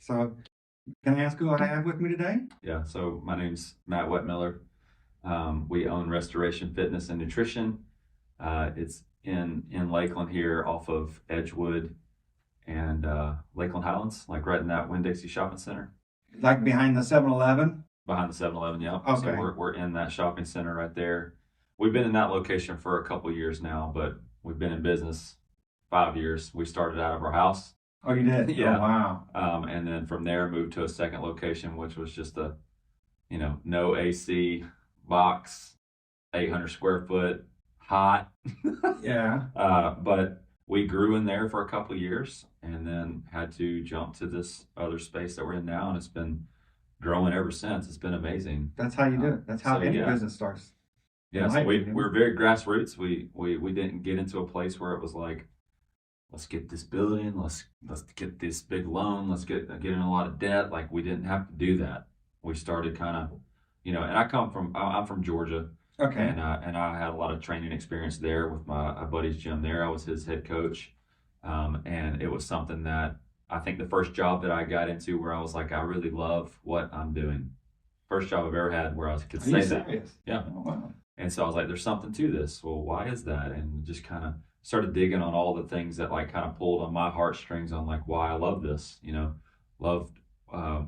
So, can I ask who I have with me today? Yeah, so my name's Matt Wetmiller. We own Restoration Fitness and Nutrition. It's in Lakeland here off of Edgewood and Lakeland Highlands, like right in that Win-Dixie shopping center. Like behind the 7-Eleven? Behind the 7-Eleven, yeah. So Okay. we're in that shopping center right there. We've been in that location for a couple years now, but we've been in business 5 years. We started out of our house. Oh, you did? Yeah. Oh, wow. And then from there moved to a second location, which was just a, no AC box, 800 square foot, hot. Yeah. But we grew in there for a couple of years and then had to jump to this other space that we're in now. And it's been growing ever since. It's been amazing. That's how you do it. That's how So, any yeah. business starts. Yeah, so Right. we're very grassroots. We didn't get into a place where it was like, let's get this building, let's get this big loan, let's get in a lot of debt. Like, we didn't have to do that. We started kind of, and I'm from Georgia, Okay. and I had a lot of training experience there with my buddy's gym there. I was his head coach, and it was something that I think the first job that I got into where I was like, I really love what I'm doing. First job I've ever had where I could Are say you that. serious? Yeah. Oh, wow. And so I was like, there's something to this. Well, why is that? And just kind of started digging on all the things that like kind of pulled on my heartstrings on like why I love this, loved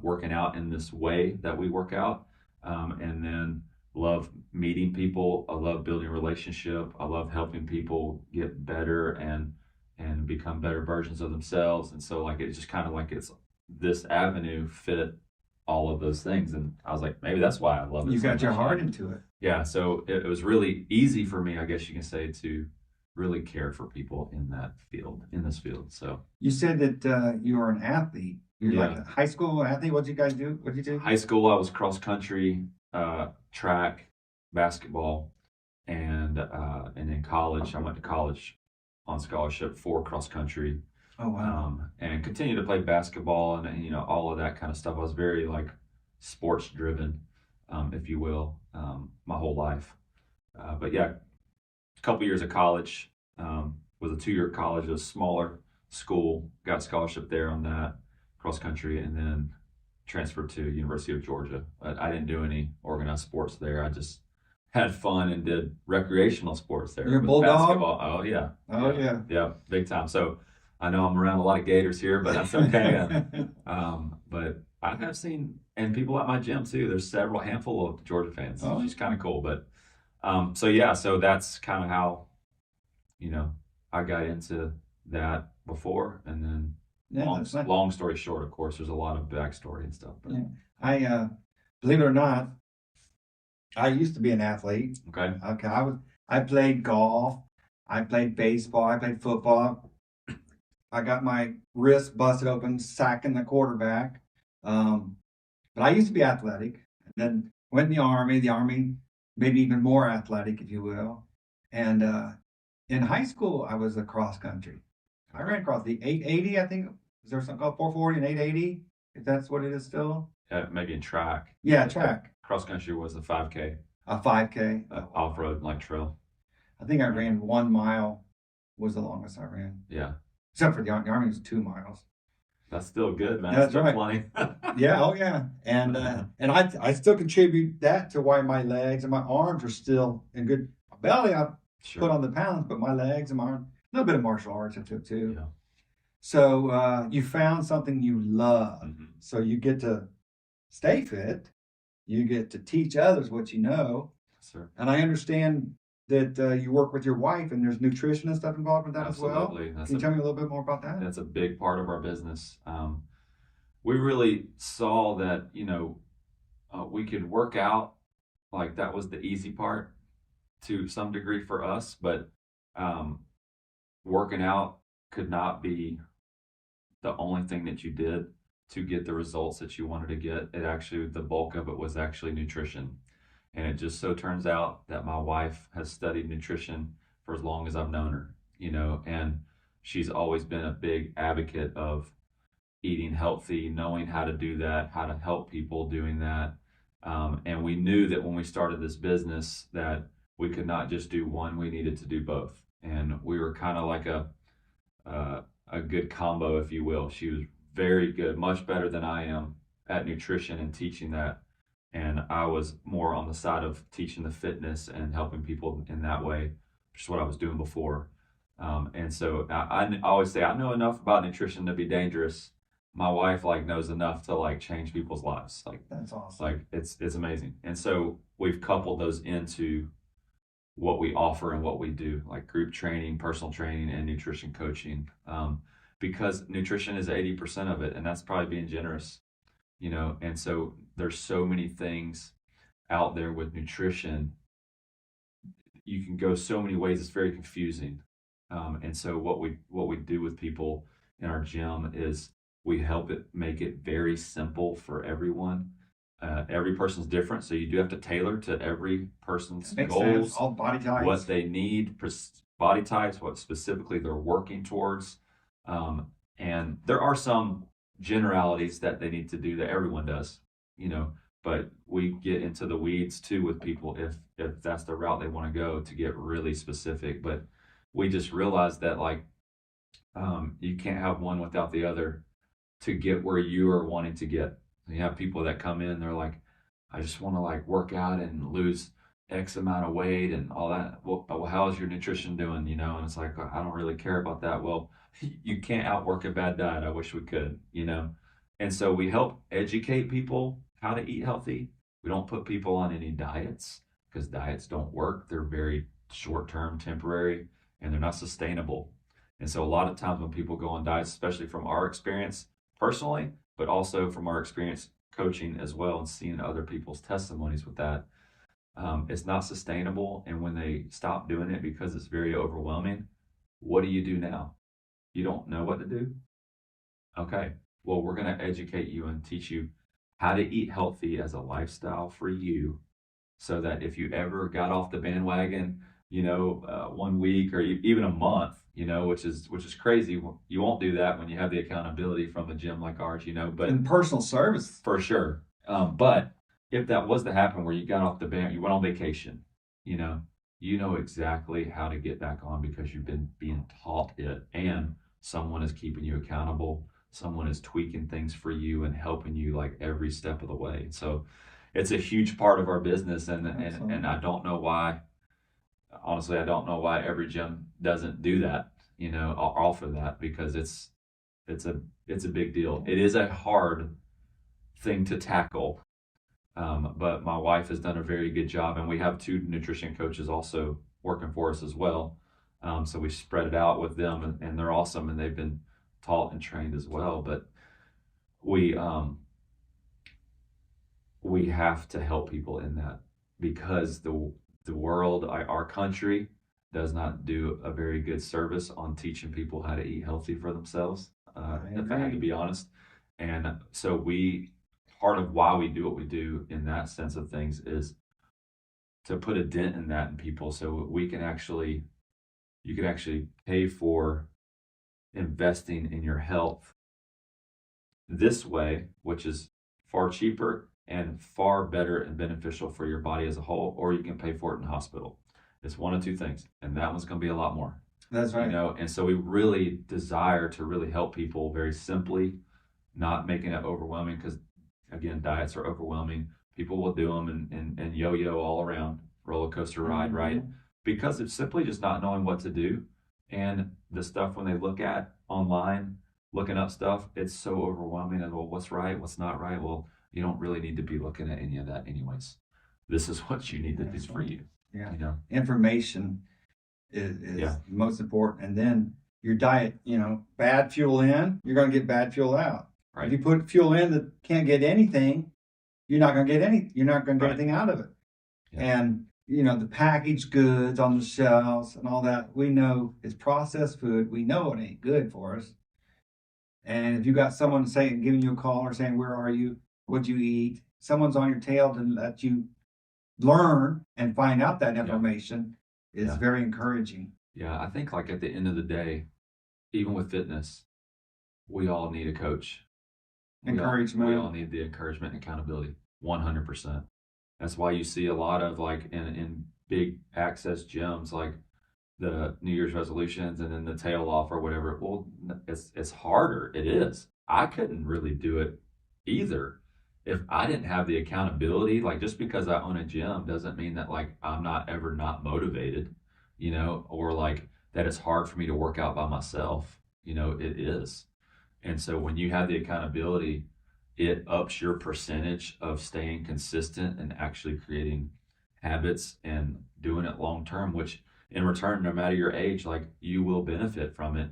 working out in this way that we work out. And then love meeting people. I love building a relationship. I love helping people get better and become better versions of themselves. And so like, it's just kind of like it's this avenue fit all of those things. And I was like, maybe that's why I love it. You so got your much. heart into it. Yeah, so it was really easy for me, I guess you can say, to really care for people in this field. So You said that you were an athlete. You're like Yeah. a high school athlete. What'd you guys do? What'd you do? high school, I was cross country, track, basketball, and in college, I went to college on scholarship for cross country, Oh, wow. and continued to play basketball and all of that kind of stuff. I was very like sports driven, if you will, my whole life. But yeah, a couple years of college, was a 2-year college, a smaller school, got scholarship there on that cross country, and then transferred to University of Georgia. But I didn't do any organized sports there. I just had fun and did recreational sports there. You're a with bulldog? basketball. Oh yeah. Oh, yeah. Yeah, big time. So I know I'm around a lot of gators here, but that's okay. But I have seen, and people at my gym too, there's several handful of Georgia fans, Oh. which is kind of cool. But so yeah, so that's kind of how, I got into that before. And then Yeah, that's nice. long story short, of course, there's a lot of backstory and stuff. But, Yeah. I believe it or not, I used to be an athlete. okay. Okay, I played golf, I played baseball, I played football. I got my wrist busted open sacking the quarterback. But I used to be athletic. And then went in the army made me even more athletic, if you will. And in high school, I was a cross country. I ran across the 880, I think. Is there something called 440 and 880? If that's what it is still? Maybe in track. Yeah, track. Cross country was the 5K, A 5K. off road like trail. I think I ran 1 mile was the longest I ran. Yeah, Except for the army was 2 miles. that's still good, man. That's Still right. plenty. Yeah, oh yeah. And I still contribute that to why my legs and my arms are still in good. My belly I Sure. put on the pounds, but my legs and my arms, a little bit of martial arts I took too. Yeah. So you found something you love. Mhm. So you get to stay fit. You get to teach others what you know. Sir. And I understand that you work with your wife and there's nutrition and stuff involved with that as well. Absolutely. Can you tell me a little bit more about that? That's a big part of our business. We really saw that, we could work out, like that was the easy part to some degree for us, but working out could not be the only thing that you did to get the results that you wanted to get. It actually, the bulk of it was actually nutrition. And it just so turns out that my wife has studied nutrition for as long as I've known her, and she's always been a big advocate of eating healthy, knowing how to do that, how to help people doing that. And we knew that when we started this business that we could not just do one, we needed to do both. And we were kind of like a good combo, if you will. She was very good, much better than I am at nutrition and teaching that. And I was more on the side of teaching the fitness and helping people in that way, which is what I was doing before. And so I always say I know enough about nutrition to be dangerous. My wife like knows enough to like change people's lives. Like That's awesome. like it's amazing. And so we've coupled those into what we offer and what we do, like group training, personal training, and nutrition coaching. Because nutrition is 80% of it, and that's probably being generous, you know. And so there's so many things out there with nutrition. You can go so many ways. It's very confusing. And so what we do with people in our gym is we help it make it very simple for everyone. Every person's different, so you do have to tailor to every person's Makes goals, sense. All body types. what they need, body types, what specifically they're working towards. And there are some generalities that they need to do that everyone does, you know, but we get into the weeds too with people if that's the route they want to go to get really specific. But we just realized that like you can't have one without the other to get where you are wanting to get. You have people that come in, they're like, I just want to like work out and lose X amount of weight and all that. Well, how's your nutrition doing? You know, and it's like, I don't really care about that. Well, you can't outwork a bad diet. I wish we could, you know? And so we help educate people how to eat healthy. We don't put people on any diets because diets don't work. They're very short-term, temporary, and they're not sustainable. And so a lot of times when people go on diets, especially from our experience personally, but also from our experience coaching as well and seeing other people's testimonies with that, it's not sustainable. And when they stop doing it because it's very overwhelming, what do you do now? You don't know what to do? Okay, well, we're going to educate you and teach you how to eat healthy as a lifestyle for you so that if you ever got off the bandwagon, you know, 1 week or even a month, you know, which is crazy. You won't do that when you have the accountability from a gym like ours, you know, but and personal service. for sure. But if that was to happen where you got off the band, you went on vacation, you know exactly how to get back on because you've been being taught it and someone is keeping you accountable. Someone is tweaking things for you and helping you like every step of the way. So it's a huge part of our business. And I don't know why, honestly, I don't know why every gym doesn't do that, you know, offer that because it's a big deal. It is a hard thing to tackle. But my wife has done a very good job, and we have 2 nutrition coaches also working for us as well. So we spread it out with them, and they're awesome, and they've been taught and trained as well. But we have to help people in that because the world, our country, does not do a very good service on teaching people how to eat healthy for themselves. If I had to be honest, and so part of why we do what we do in that sense of things is to put a dent in that in people so you can actually pay for investing in your health this way, which is far cheaper and far better and beneficial for your body as a whole, or you can pay for it in the hospital. It's one of 2 things, and that one's going to be a lot more. That's right. You know, and so we really desire to really help people very simply, not making it overwhelming because again, diets are overwhelming. People will do them and yo-yo all around, roller coaster ride, right? Because it's simply just not knowing what to do. And the stuff when they look at online, looking up stuff, it's so overwhelming. And well, what's right? What's not right? Well, you don't really need to be looking at any of that anyways. This is what you need to do for you. Yeah. You know? Information is most important. And then your diet, you know, bad fuel in, you're going to get bad fuel out. Right. If you put fuel in that can't get anything, you're not going to get anything out of it. Yeah. And you know, the packaged goods on the shelves and all that, we know it's processed food. We know it ain't good for us. And if you got someone giving you a call or saying, where are you? What'd you eat? Someone's on your tail to let you learn and find out that information is very encouraging. Yeah, I think like at the end of the day, even with fitness, we all need a coach. Encouragement. We all need the encouragement and accountability, 100%. That's why you see a lot of like in big access gyms, like the New Year's resolutions and then the tail off or whatever. Well, it's harder. It is. I couldn't really do it either if I didn't have the accountability. Like, just because I own a gym doesn't mean that like I'm not ever not motivated, or like that it's hard for me to work out by myself. It is. And so when you have the accountability, it ups your percentage of staying consistent and actually creating habits and doing it long term, which in return, no matter your age, like you will benefit from it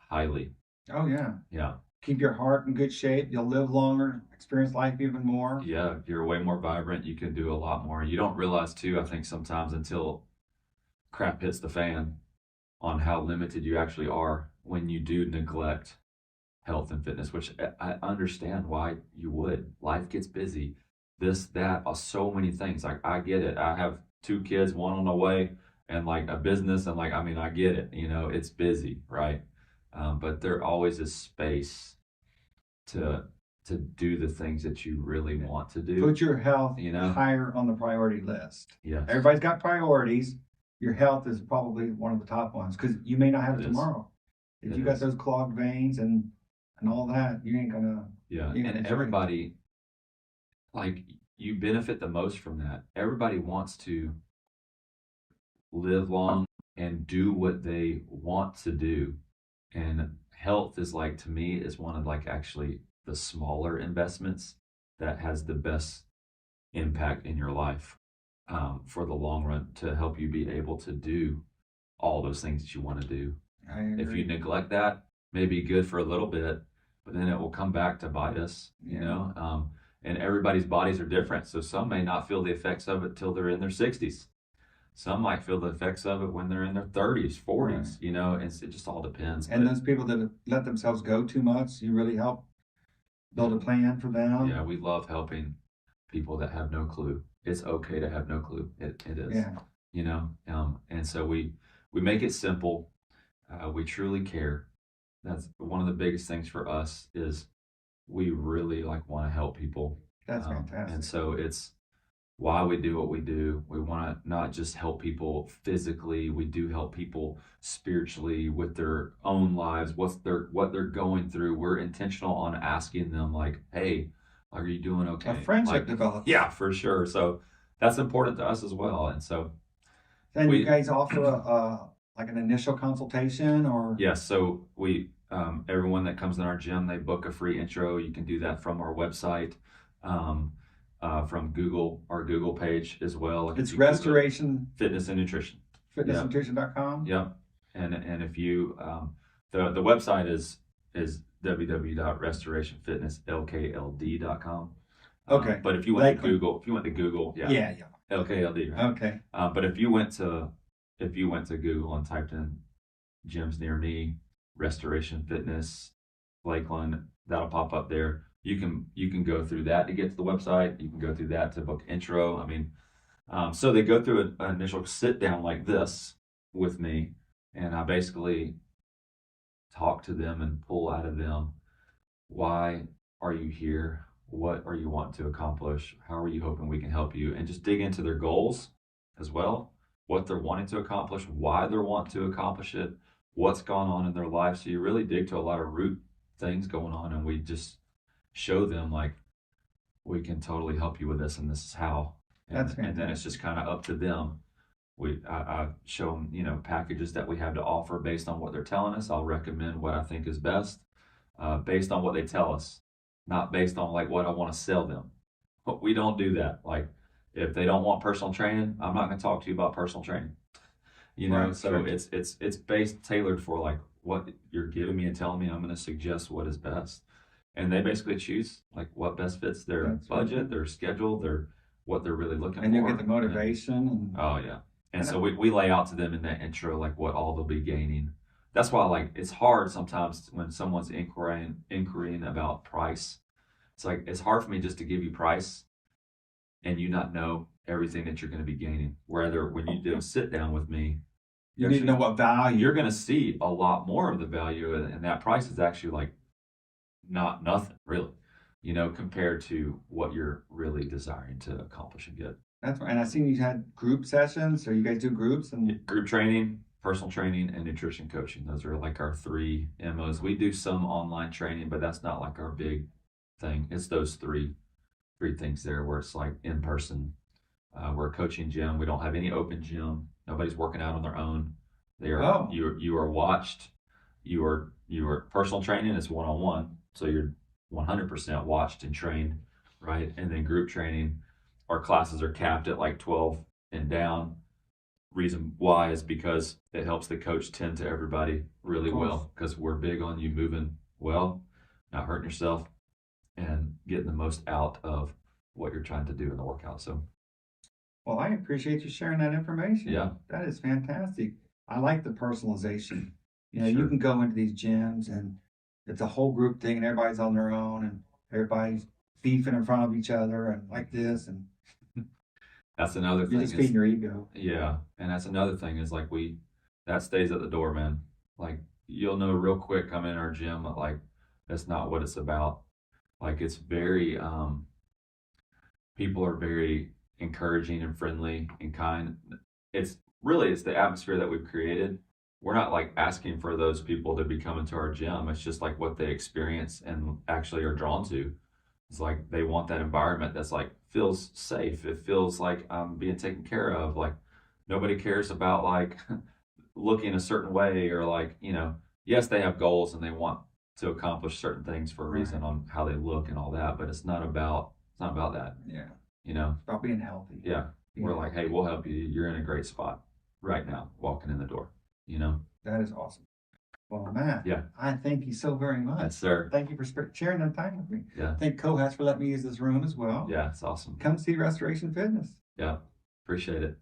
highly. Oh yeah. Yeah. Keep your heart in good shape. You'll live longer, experience life even more. Yeah. You're way more vibrant. You can do a lot more. You don't realize, too, I think sometimes until crap hits the fan on how limited you actually are when you do neglect health and fitness, which I understand why you would. Life gets busy, this, that, so many things. Like, I get it. I have 2 kids, one on the way, and like a business, and like, I mean, I get it. It's busy, right? But there always is space to do the things that you really want to do. Put your health You higher on the priority list. Yes. Everybody's got priorities. Your health is probably one of the top ones because you may not have it tomorrow. If you got those clogged veins and all that, you ain't gonna. Yeah, and everybody, like, you benefit the most from that. Everybody wants to live long and do what they want to do. And health is like, to me, is one of like actually the smaller investments that has the best impact in your life, for the long run, to help you be able to do all those things that you want to do. I agree. If you neglect that, maybe good for a little bit, but then it will come back to bite us, and everybody's bodies are different. So some may not feel the effects of it till they're in their 60s. Some might feel the effects of it when they're in their 30s, 40s, and it just all depends. And those people that let themselves go too much, you really help build a plan for them. Yeah, we love helping people that have no clue. It's okay to have no clue. It is. Yeah. And so we make it simple. We truly care. That's one of the biggest things for us, is we really like want to help people. That's fantastic. And so it's why we do what we do. We want to not just help people physically. We do help people spiritually with their own lives, what they're going through. We're intentional on asking them, like, hey, are you doing okay? A friendship develops. Yeah, for sure. So that's important to us as well. And so then you guys offer like an initial consultation, or? Yes. So we, everyone that comes in our gym, they book a free intro. You can do that from our website, from Google, our Google page as well. It's Restoration Fitness and Nutrition. Fitnessandnutrition.com. Yep. And if you, the website is www.restorationfitnesslkld.com. Okay. But if you went to Google, yeah. LKLD, right? Okay. But if you went to Google and typed in gyms near me, Restoration Fitness, Lakeland, that'll pop up there. You can go through that to get to the website. You can go through that to book intro. I mean, so they go through an initial sit down like this with me, and I basically talk to them and pull out of them, why are you here? What are you wanting to accomplish? How are you hoping we can help you? And just dig into their goals as well, what they're wanting to accomplish, why they're wanting to accomplish it, what's gone on in their life. So you really dig to a lot of root things going on, and we just show them, like, we can totally help you with this, and this is how. And then it's just kind of up to them. I show them, packages that we have to offer based on what they're telling us. I'll recommend what I think is best, based on what they tell us, not based on like what I want to sell them. But we don't do that. Like, if they don't want personal training, I'm not going to talk to you about personal training. Right, so sure. It's based, tailored for like what you're giving me and telling me. I'm going to suggest what is best, and they basically choose like what best fits their budget, their schedule, what they're really looking for. And you get the motivation. Oh yeah. And so we lay out to them in that intro, like what all they'll be gaining. That's why, like, it's hard sometimes when someone's inquiring about price. It's like, it's hard for me just to give you price and you not know everything that you're going to be gaining. Whether when you do a sit down with me, you need to know what value. You're going to see a lot more of the value, and that price is actually like nothing really, compared to what you're really desiring to accomplish and get. That's right. And I seen you had group sessions, so you guys do groups and group training. personal training and nutrition coaching. Those are like our 3 MOs. We do some online training, but that's not like our big thing. It's those three things there where it's like in person. We're a coaching gym. We don't have any open gym. Nobody's working out on their own. They are Oh. you are watched. Your personal training is one-on-one, so you're 100% watched and trained, right? And then group training, our classes are capped at like 12 and down. Reason why is because it helps the coach tend to everybody really well, because we're big on you moving well, not hurting yourself, and getting the most out of what you're trying to do in the workout. So, Well, I appreciate you sharing that information. Yeah. That is fantastic. I like the personalization. You Sure. can go into these gyms and it's a whole group thing and everybody's on their own and everybody's beefing in front of each other and like this, and that's another you're thing. just feeding your ego. Yeah, and that's another thing is like that stays at the door, man. Like you'll know real quick come in our gym that like that's not what it's about. Like it's very people are very encouraging and friendly and kind. It's the atmosphere that we've created. We're not like asking for those people to be coming to our gym. It's just like what they experience and actually are drawn to. It's like they want that environment that's like feels safe. It feels like I'm being taken care of. Like nobody cares about like looking a certain way or like, yes, they have goals and they want to accomplish certain things for a reason on how they look and all that, but it's not about that. Yeah. It's about being healthy. Yeah. We're like, hey, we'll help you. You're in a great spot right now, walking in the door, That is awesome. Well, Matt, Yeah. I thank you so very much. Yes, sir. Thank you for sharing that time with me. Yeah. Thank Kohash for letting me use this room as well. Yeah, it's awesome. Come see Restoration Fitness. Yeah. Appreciate it.